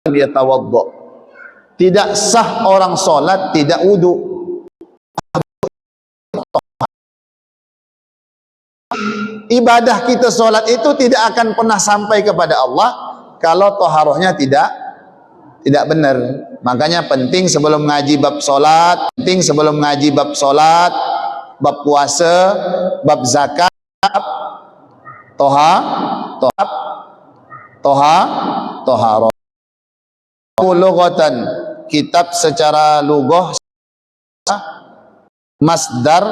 yatawadda. Tidak sah orang solat tidak wudu. Ibadah kita solat itu tidak akan pernah sampai kepada Allah kalau toharohnya tidak benar. Makanya penting sebelum ngaji bab solat, bab puasa, bab zakat, toharoh. Lughatan, kitab secara lughah masdar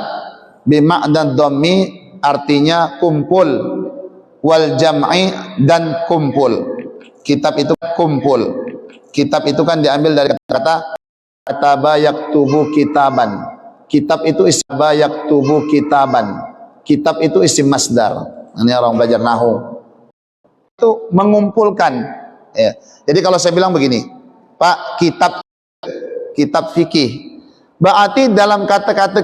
bima'na dhammi, artinya kumpul, wal jam'i, dan kumpul. Kitab itu kumpul. Kitab itu kan diambil dari kata kataba yaktubu kitaban. Kitab itu isim yaktubu kitaban. Kitab itu isim masdar. Ini orang belajar nahwu. Itu mengumpulkan. Ya. Jadi kalau saya bilang begini, Pak, kitab fikih. Berarti dalam kata-kata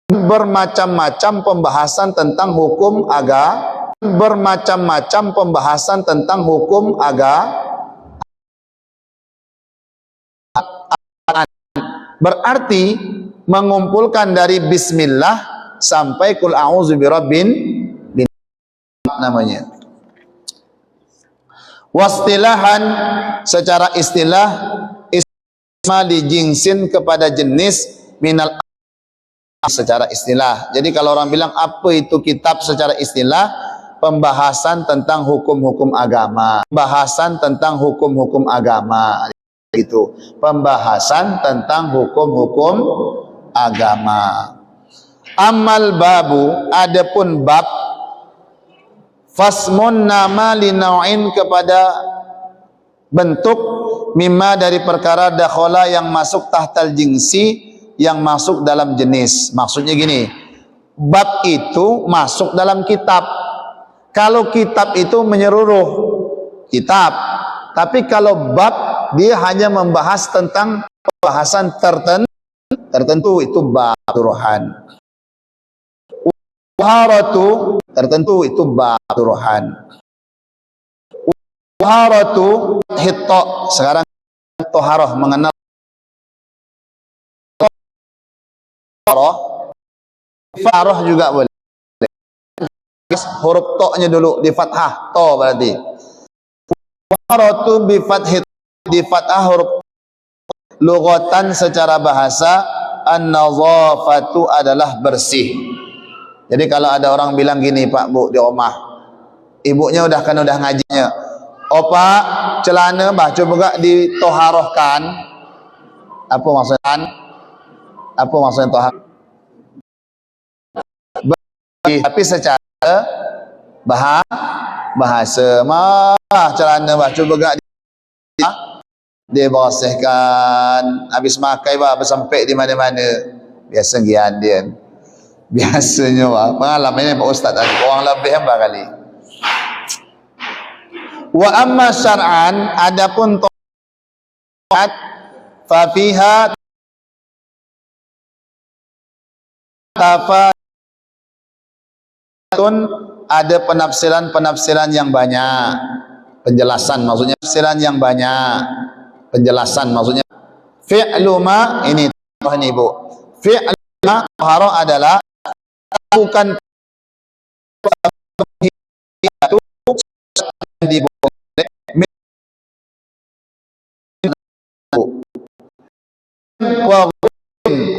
bermacam-macam pembahasan tentang hukum agama, berarti mengumpulkan dari bismillah sampai kul a'udzu birabbin namanya. Wastilahan, secara istilah, isma dijingsin kepada jenis minal secara istilah. Jadi kalau orang bilang apa itu kitab secara istilah, pembahasan tentang hukum-hukum agama. Itu pembahasan tentang hukum-hukum agama. Amal babu, adapun bab, fasmun nama linau'in, kepada bentuk mimma dari perkara dakhala yang masuk tahtal jingsi, yang masuk dalam jenis. Maksudnya gini, bab itu masuk dalam kitab. Kalau kitab itu menyeluruh kitab, tapi kalau bab dia hanya membahas tentang pembahasan tertentu, itu bab turuhan. Taharatu tertentu, itu bab turuhan. Taharatu hitta, sekarang taharah mengenal Farah juga boleh. Huruf to-nya dulu di fathah, to berarti. Faratu bi fathih, di fathah huruf. Lughatan, secara bahasa, an-nadhafatu adalah bersih. Jadi kalau ada orang bilang gini, Pak, Bu, di rumah, ibunya udah ngajinya, oh Pak, celana bah coba gak ditoharohkan. Apa maksudnya tohar? Tapi secara bahasa mah celana bah coba gak dia bersihkan, habis makai bah sampai di mana-mana. Biasa gian dia. Biasanya bah pengalamannya Pak Ustaz tadi, orang lebih hamba kali. Wa amma syar'an, adapun taat fa fiha tafatun, ada penafsiran yang banyak, penjelasan maksudnya, fi'lu ma, ini Bu, fi'lu ma tahara adalah bukan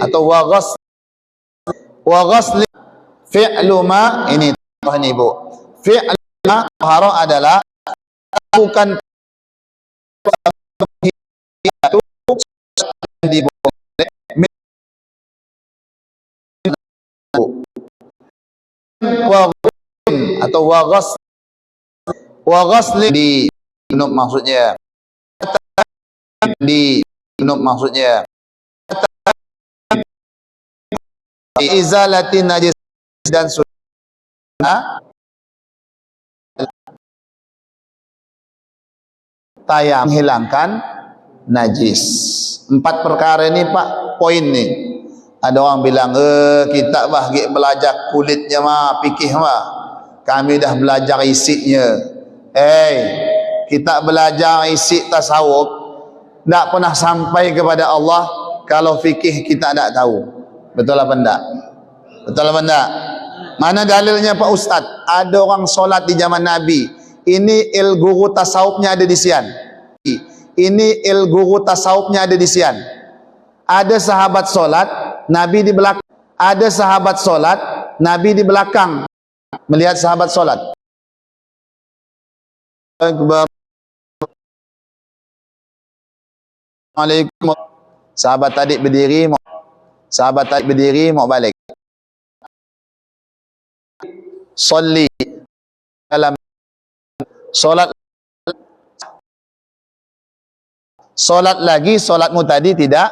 atau wa ghasli, fi'lu ma, ini Bu, fi'lu ma tahara adalah bukan atau wa ghasli di junub maksudnya, izalati najis dan sunnah tayam, menghilangkan najis. 4 perkara ini Pak, poin nih. Ada orang bilang kita belajar kulitnya mah fikih mah, kami dah belajar isinya. Kita belajar isi tasawuf tak pernah sampai kepada Allah kalau fikih kita tak tahu. Betul apa enggak? Betul apa enggak? Mana dalilnya Pak Ustaz? Ada orang solat di zaman Nabi. Ini guru tasawufnya ada di sian. Ini guru tasawufnya ada di sian. Ada sahabat solat, Nabi di belakang. Ada sahabat solat, Nabi di belakang melihat sahabat solat. Akbar. Assalamualaikum. Sahabat tadi berdiri, mau balik. Salli dalam solat lagi, solatmu tadi tidak.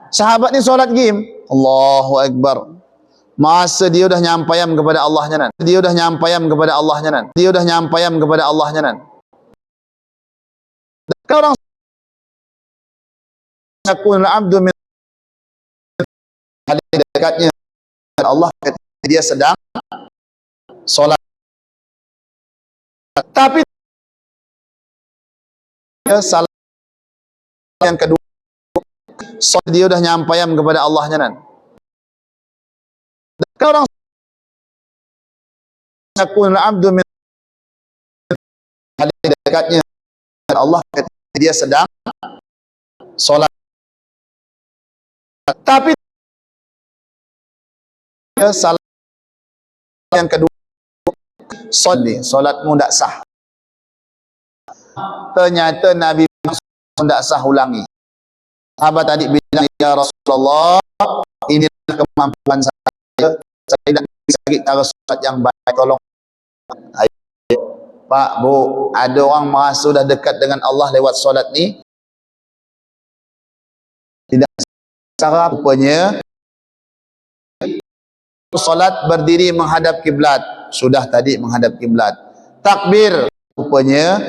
Sahabat ni solat game. Allahu Akbar. Masa dia dah nyampaian kepada Allahnya nan. Dia dah nyampaian kepada Allahnya nan. Orang yakun abdu min dekatnya Allah ketika dia sedang solat. Tapi salah yang kedua, dia dah nyampaian kepada Allahnya nan. Orang yakun abdu min dekatnya Allah ketika dia sedang solat. Tapi salah yang kedua, solatmu tak sah. Ternyata Nabi tak sah, ulangi. Sahabat tadi bilang, ya Rasulullah, inilah kemampuan saya tidak bisa cara solat yang baik, tolong. Pak, Bu, ada orang merasa sudah dekat dengan Allah lewat solat ni, tidak cara rupanya solat berdiri menghadap kiblat, sudah tadi menghadap kiblat. Takbir rupanya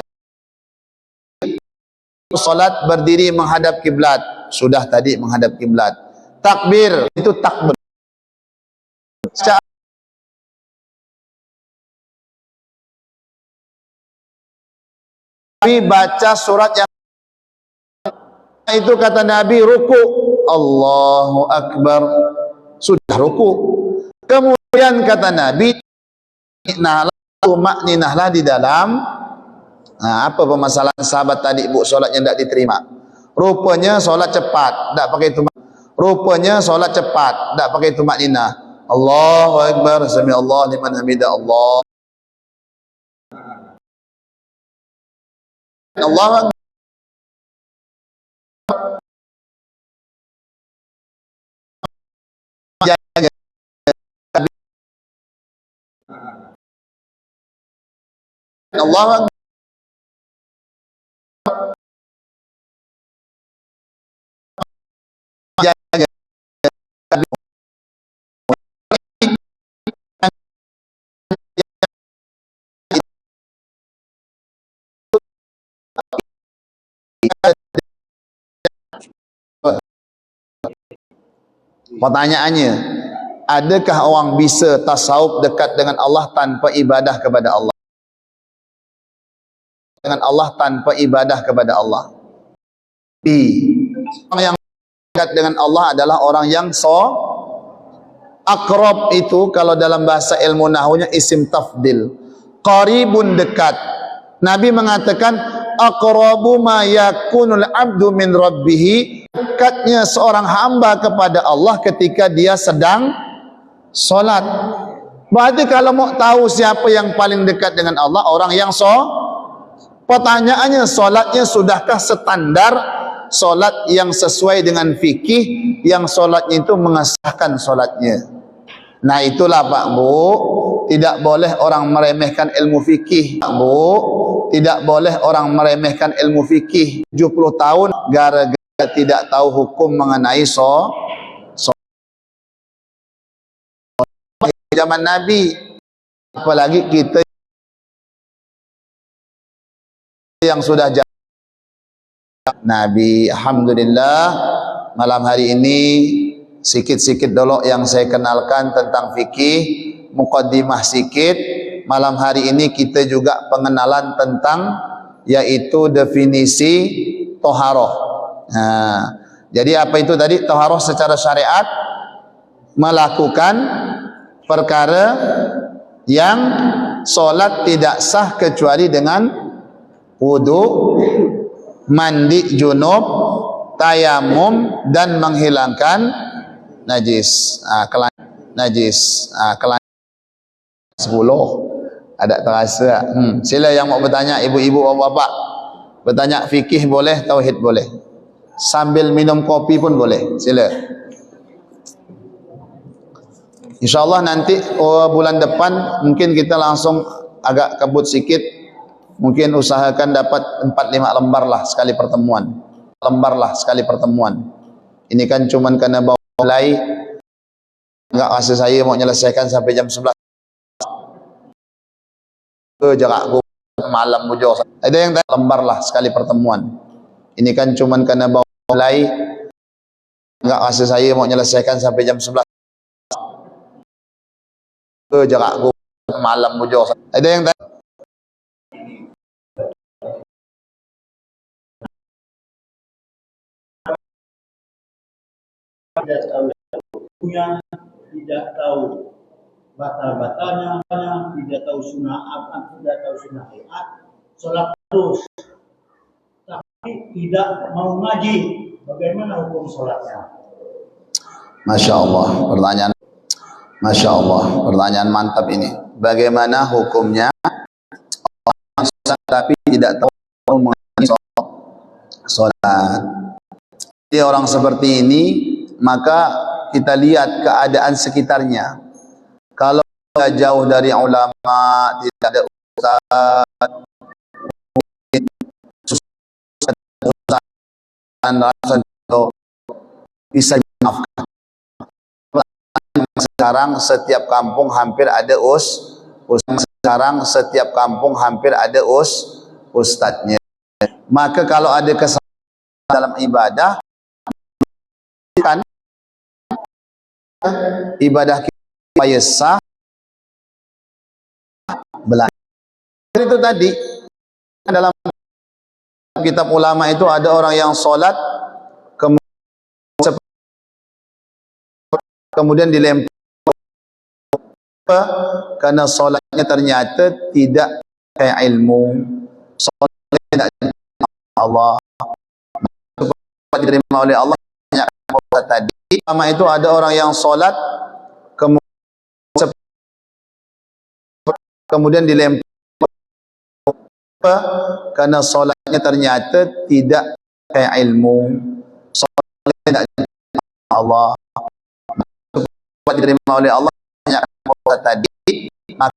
solat berdiri menghadap kiblat, sudah tadi menghadap kiblat. Takbir itu takbir. Nabi baca surat yang itu kata Nabi ruku, Allahu Akbar, sudah ruku. Kemudian kata Nabi, makninahlah di dalam. Apa permasalahan sahabat tadi, Bu, solatnya tidak diterima? Rupanya solat cepat, tak pakai tumak. Rupanya solat cepat, tak pakai tumak ninah. Allahu Akbar, sami Allah liman hamidah, Allah. Allahu Akbar. Allahu Akbar. Pertanyaannya, adakah orang bisa tasawuf dekat dengan Allah tanpa ibadah kepada Allah? Dengan Allah tanpa ibadah kepada Allah. Orang yang dekat dengan Allah adalah orang yang aqrab itu kalau dalam bahasa ilmu nahwunya isim tafdil. Qaribun, dekat. Nabi mengatakan aqrabu ma yakunul abdu min rabbih, dekatnya seorang hamba kepada Allah ketika dia sedang solat. Berarti kalau mau tahu siapa yang paling dekat dengan Allah, orang yang pertanyaannya, solatnya sudahkah standar solat yang sesuai dengan fikih, yang solatnya itu mengesahkan solatnya. Nah itulah Pak Bu, tidak boleh orang meremehkan ilmu fikih. Pak Bu, tidak boleh orang meremehkan ilmu fikih 70 tahun gara-gara tidak tahu hukum mengenai zaman Nabi. Apalagi kita yang sudah Nabi. Alhamdulillah, malam hari ini sikit-sikit dulu yang saya kenalkan tentang fikih, muqaddimah sikit. malam hari ini kita juga pengenalan tentang yaitu definisi toharoh. Jadi apa itu tadi? Toharoh secara syariat melakukan perkara yang solat tidak sah kecuali dengan wudu, mandi junub, tayamum dan menghilangkan najis. Najis. Kelan 10 ada terasa. Sila yang mau bertanya, ibu-ibu, bapak-bapak, bertanya fikih boleh, tauhid boleh, sambil minum kopi pun boleh. Sila. InsyaAllah nanti bulan depan mungkin kita langsung agak kebut sikit, mungkin usahakan dapat 4-5 lembar lah sekali pertemuan. Ini kan cuman karena bawa mulai, enggak rasa saya mau menyelesaikan sampai jam 11 ke jarak malam bujur. Ada yang lembar lah sekali pertemuan. Ini kan cuman karena bawa mulai, enggak rasa saya mau menyelesaikan sampai jam 11 ke jarak malam bujur. Ada yang tidak tahu batal-batalnya, tidak tahu sunnah apa, tidak tahu sunnah hayat, sholat terus, tapi tidak mau ngaji, bagaimana hukum sholatnya? Masya Allah, pertanyaan mantap ini. Bagaimana hukumnya orang tapi tidak tahu mengenai sholat? Jadi orang seperti ini, maka kita lihat keadaan sekitarnya. Kalau jauh dari ulama, tidak ada ustaz, mungkin susah bisa dimaafkan. Sekarang setiap kampung hampir ada ustadznya. Maka kalau ada kesalahan dalam ibadah, kan ibadah kita supaya sah, belajar. Itu tadi dalam kitab ulama itu ada orang yang sholat kemudian dilempar karena sholatnya ternyata tidak kayak ilmu, sholatnya tidak diterima Allah, diterima oleh Allah. Tadi ulama itu ada orang yang sholat kemudian dilempar karena sholatnya ternyata tidak kayak ilmu, sholatnya tidak diterima Allah, diterima oleh Allah. Tadi maka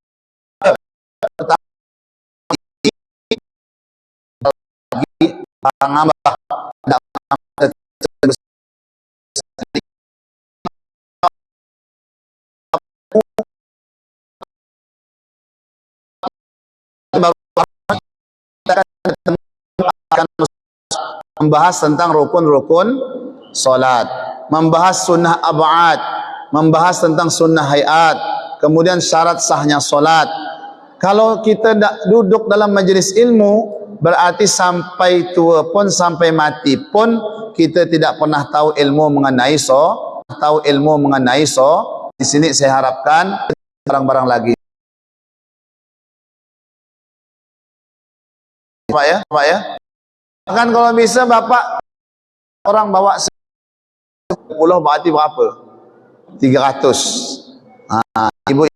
membahas tentang rukun-rukun solat, membahas sunnah ab'ad, membahas tentang sunnah hayat, kemudian syarat sahnya solat. Kalau kita tak duduk dalam majlis ilmu, berarti sampai tua pun, sampai mati pun, kita tidak pernah tahu ilmu mengenai Di sini saya harapkan barang-barang lagi. Pak ya? Kan kalau bisa Bapak orang bawa 10 berarti berapa? 300. Ibu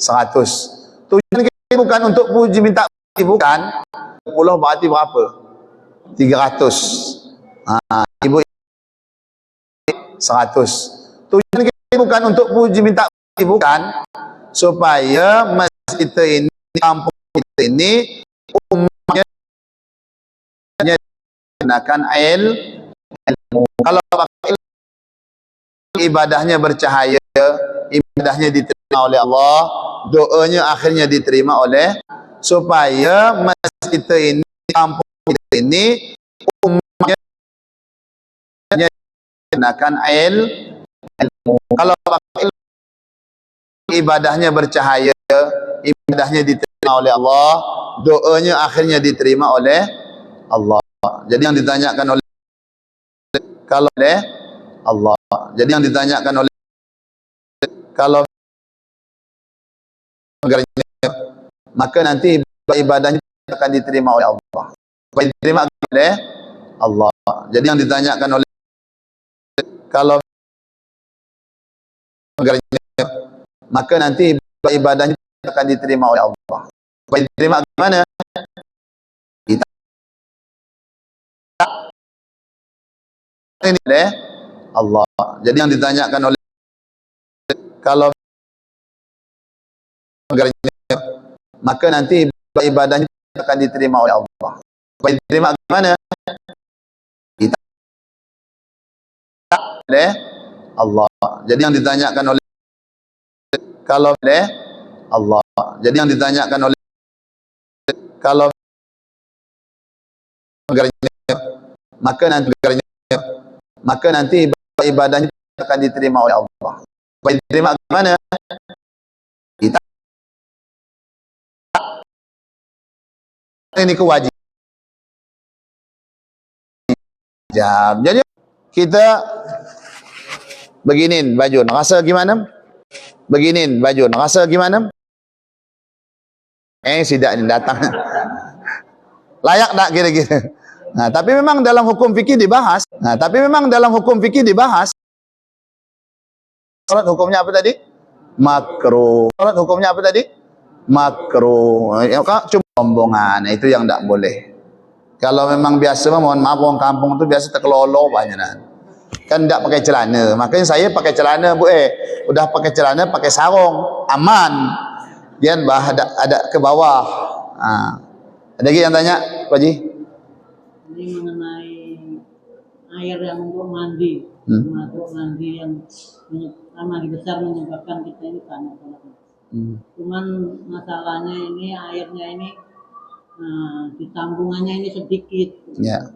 100. Tujuan kita bukan untuk puji minta puji, bukan. 10 berarti berapa? 300. Ibu 100. Tujuan kita bukan untuk puji minta puji, bukan. Supaya masjid kita ini, kampung kita ini, umatnya gunakan ilmu. Kalau ibadahnya bercahaya, ibadahnya diterima oleh Allah, doanya akhirnya diterima oleh, supaya masjid kita ini, kampung kita ini, umatnya gunakan ilmu. Kalau ibadahnya bercahaya, ibadahnya diterima oleh Allah, doanya akhirnya diterima oleh Allah. Jadi yang ditanyakan oleh kalau oleh Allah. Jadi yang ditanyakan oleh kalau maka nanti ibadahnya akan diterima oleh Allah. Diterima oleh Allah. Jadi yang ditanyakan oleh kalau maka nanti ibadahnya akan diterima oleh Allah. Diterima bagaimana? Kita ini oleh Allah. Jadi yang ditanyakan oleh kalau maka nanti ibadahnya akan diterima oleh Allah. Diterima bagaimana? Kita oleh Allah. Jadi yang ditanyakan oleh kalau oleh Allah. Jadi yang ditanyakan oleh kalau maka nanti ibadahnya akan diterima oleh Allah. Diterima bagaimana? Kita ini kewajiban. Jadi kita beginin baju, rasa gimana? Beginin baju, rasa gimana? Sidak ini datang. Layak tak kira-kira? Nah, tapi memang dalam hukum fikih dibahas. Salat hukumnya apa tadi? Makruh. Salat hukumnya apa tadi? Makruh. Ya, cuma rombongan, itu yang tak boleh. Kalau memang biasa, mohon maaf, orang kampung tu biasa terkelolo banyak kan tak pakai celana. Makanya saya pakai celana, udah pakai celana, pakai sarung, aman. Dia ada ke bawah. Ada lagi yang tanya, Pak Haji? Ini mengenai air yang untuk mandi, untuk mandi yang mandi besar menyebabkan kita ini panas. Cuman masalahnya ini airnya ini di tambungannya ini sedikit. Ya.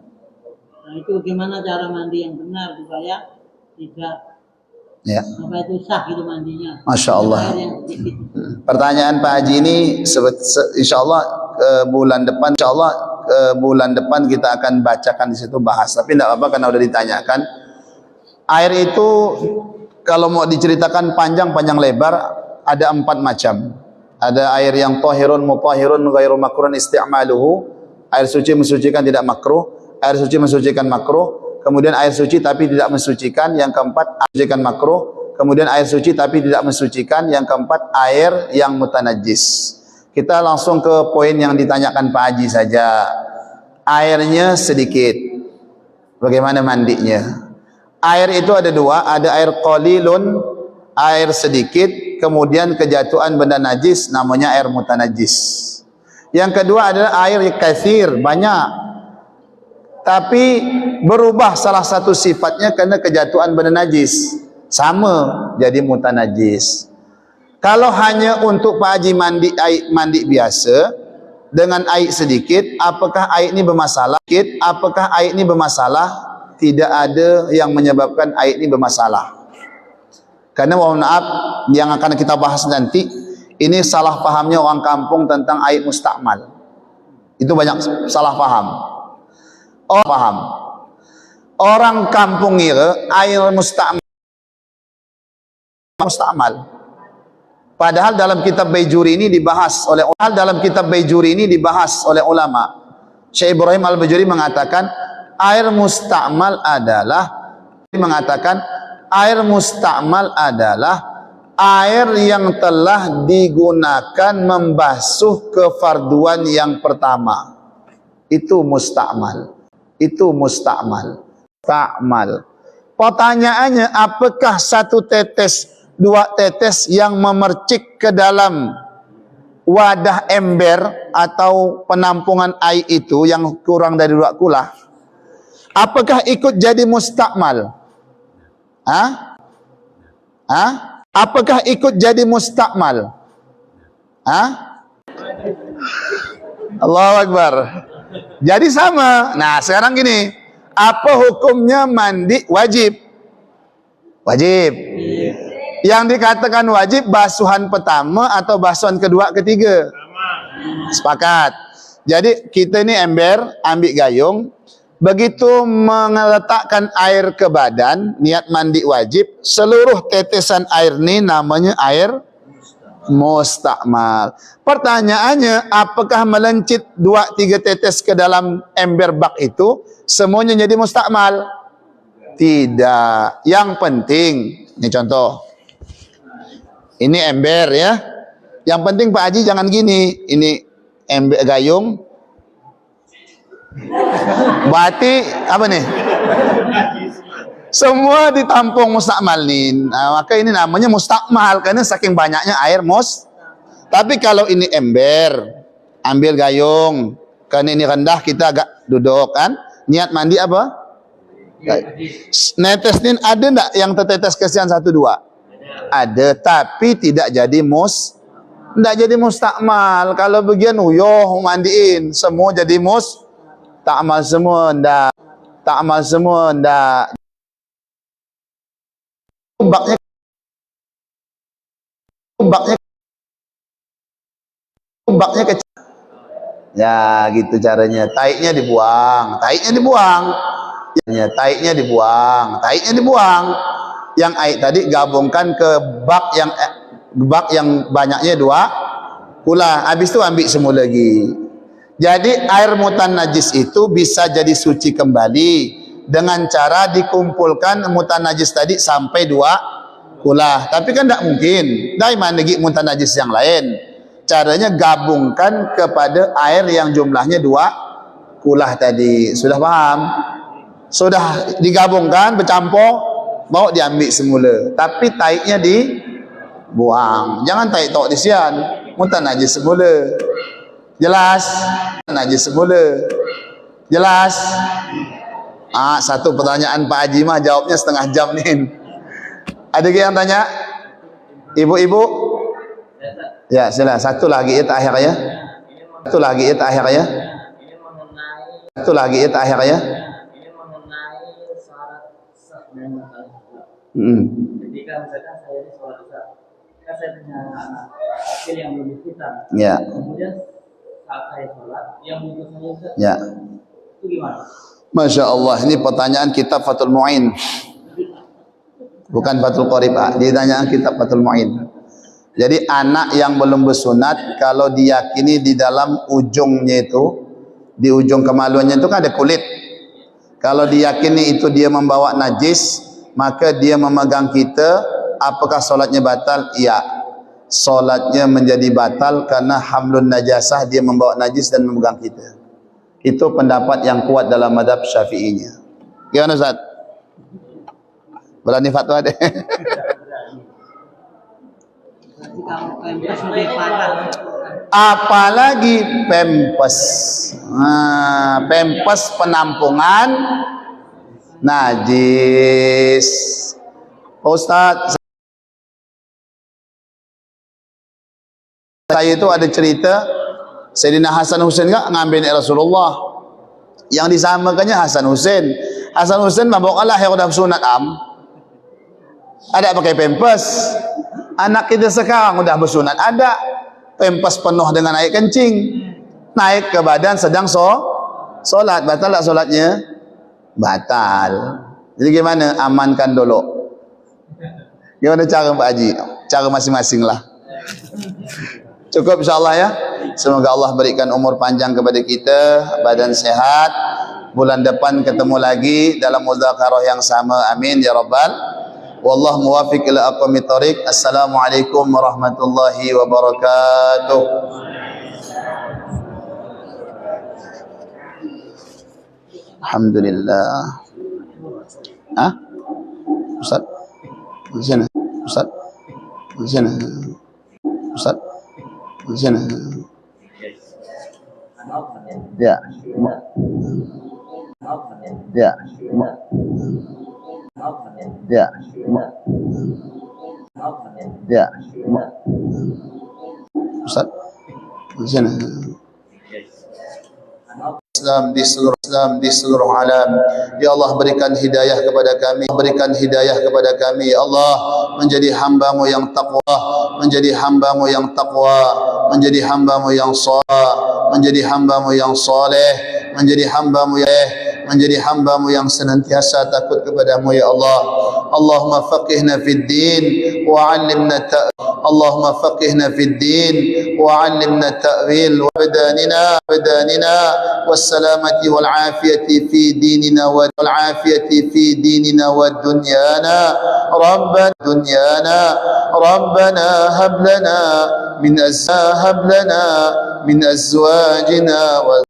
Nah, itu gimana cara mandi yang benar supaya tidak apa itu sah gitu mandinya. Masya Allah. Air yang sedikit. Pertanyaan Pak Haji ini insya Allah bulan depan kita akan bacakan di situ bahas. Tapi tidak apa-apa karena sudah ditanyakan. Air itu kalau mau diceritakan panjang lebar ada 4 macam. Ada air yang tahirun mutahhirun ghairu makruh isti'maluhu. Air suci mensucikan tidak makruh. Air suci mensucikan makruh. Kemudian air suci tapi tidak mensucikan. Yang keempat air mensucikan makruh. Kemudian air suci tapi tidak mensucikan. Yang keempat air yang mutanajis. Kita langsung ke poin yang ditanyakan Pak Haji saja. Airnya sedikit. Bagaimana mandinya? Air itu ada 2, ada air qalilun, air sedikit, kemudian kejatuhan benda najis namanya air mutanajis. Yang kedua adalah air katsir, banyak. Tapi berubah salah satu sifatnya karena kejatuhan benda najis. Sama jadi mutanajis. Kalau hanya untuk Pak Haji mandi biasa dengan air sedikit, apakah air ini bermasalah? Tidak ada yang menyebabkan air ini bermasalah. Karena mohon maaf, yang akan kita bahas nanti, ini salah pahamnya orang kampung tentang air mustakmal. Itu banyak salah paham. Orang kampung kira air mustakmal. Padahal dalam kitab Baijuri ini dibahas oleh ulama. Syekh Ibrahim Al-Bajuri mengatakan air mustakmal adalah air yang telah digunakan membasuh kefarduan yang pertama. Itu mustakmal. Pertanyaannya, apakah 1 tetes 2 tetes yang memercik ke dalam wadah ember atau penampungan air itu yang kurang dari 2 kula, apakah ikut jadi mustakmal? Apakah ikut jadi mustakmal? Allahu Akbar. Jadi sama. Nah, sekarang gini, apa hukumnya mandi wajib? Wajib. Yang dikatakan wajib basuhan pertama atau basuhan kedua, ketiga? Sepakat. Jadi kita ini ember, ambil gayung, begitu meletakkan air ke badan, niat mandi wajib, seluruh tetesan air ini namanya air mustakmal. Pertanyaannya, apakah melencit 2-3 tetes ke dalam ember bak itu semuanya jadi mustakmal? Tidak. Yang penting, ini contoh. Ini ember ya. Yang penting Pak Haji jangan gini. Ini ember gayung. Berarti apa nih? Semua ditampung mustakmal nih. Nah, maka ini namanya mustakmal karena saking banyaknya air Tapi kalau ini ember, ambil gayung. Karena ini rendah kita agak duduk kan. Niat mandi apa? Netes ini ada enggak yang tertetes kesian 1-2? Ada, tapi tidak jadi enggak jadi mustakmal. Kalau bagian uyuh mandiin, semua jadi takmal semua enggak. Takmal semua enggak. Baknya kecil. Ya, gitu caranya. Taiknya dibuang. Taiknya dibuang. Yang air tadi gabungkan ke bak yang banyaknya 2 pula. Habis itu ambil semua lagi. Jadi air mutan najis itu bisa jadi suci kembali dengan cara dikumpulkan mutan najis tadi sampai 2 pula. Tapi kan tidak mungkin. Dari mana lagi mutan najis yang lain? Caranya gabungkan kepada air yang jumlahnya 2 pula tadi. Sudah paham? Sudah digabungkan, bercampur, bawa diambil semula. Tapi taiknya dibuang. Jangan taik tok disian. Mutan najis semula. Jelas? Najis semula. Jelas? Satu pertanyaan Pak Haji mah jawabnya setengah jam nih. Ada yang tanya? Ibu-ibu? Ya, sila. Satu lagi terakhir ya. Satu lagi terakhir ya. Satu lagi terakhir ya. Ketika misalkan saya di sholat isya, kan saya punya anak kecil yang belum ikutan. Ya. Kemudian saat saya sholat, yang mengikut saya Ya. Itu gimana? Masya Allah, ini pertanyaan kitab Fathul Mu'in. Bukan Fathul Qorib, ditanyaan kitab Fathul Mu'in. Jadi anak yang belum bersunat, kalau diyakini di dalam ujungnya itu, di ujung kemaluannya itu kan ada kulit. Kalau diyakini itu dia membawa najis, maka dia memegang kita, apakah solatnya batal? Iya, solatnya menjadi batal karena hamlun najasah, dia membawa najis dan memegang kita. Itu pendapat yang kuat dalam madhab syafi'inya. Gimana Ustaz? Berani fatwa deh. Apalagi pempes. Pempes penampungan najis. Ustaz, saya itu ada cerita Sayyidina Hasan Husain enggak ngambil Rasulullah. Yang disamakannya Hasan Husain. Hasan Husain mabawalah yang udah sunat ada pakai pempes. Anak kita sekarang udah bersunat ada pempes penuh dengan air kencing, naik ke badan sedang solat. Batal tak solatnya? Batal. Jadi gimana? Amankan dulu. Gimana cara Pak Haji? Cara masing-masing lah. Cukup insyaAllah ya. Semoga Allah berikan umur panjang kepada kita, badan sehat. Bulan depan ketemu lagi dalam mudzakarah yang sama. Amin ya rabbal. Wallahu muwafiq ila aqwamit thoriq. Assalamualaikum warahmatullahi wabarakatuh. Alhamdulillah. Ustaz? Di sana. Ustaz? Di sana. Ustaz? Di sana. Ya. Ya. Ya. Ya. Ustaz? Di sana. Islam di seluruh alam. Ya Allah, berikan hidayah kepada kami, berikan hidayah kepada kami. Ya Allah, menjadi hamba-Mu yang taqwa, menjadi hamba-Mu yang taqwa, menjadi hamba-Mu yang saleh, menjadi hamba-Mu yang saleh, menjadi hamba-Mu menjadi hamba-Mu yang senantiasa takut kepada-Mu. Ya Allah, Allahumma faqihna fid din wa 'allimna Allahumma faqihna fid din wa 'allimna ta'wil wa badanina wassalamati wal afiyati fi dinina wal afiyati fi dinina wad dunyana rabbana hab lana min azwajina wa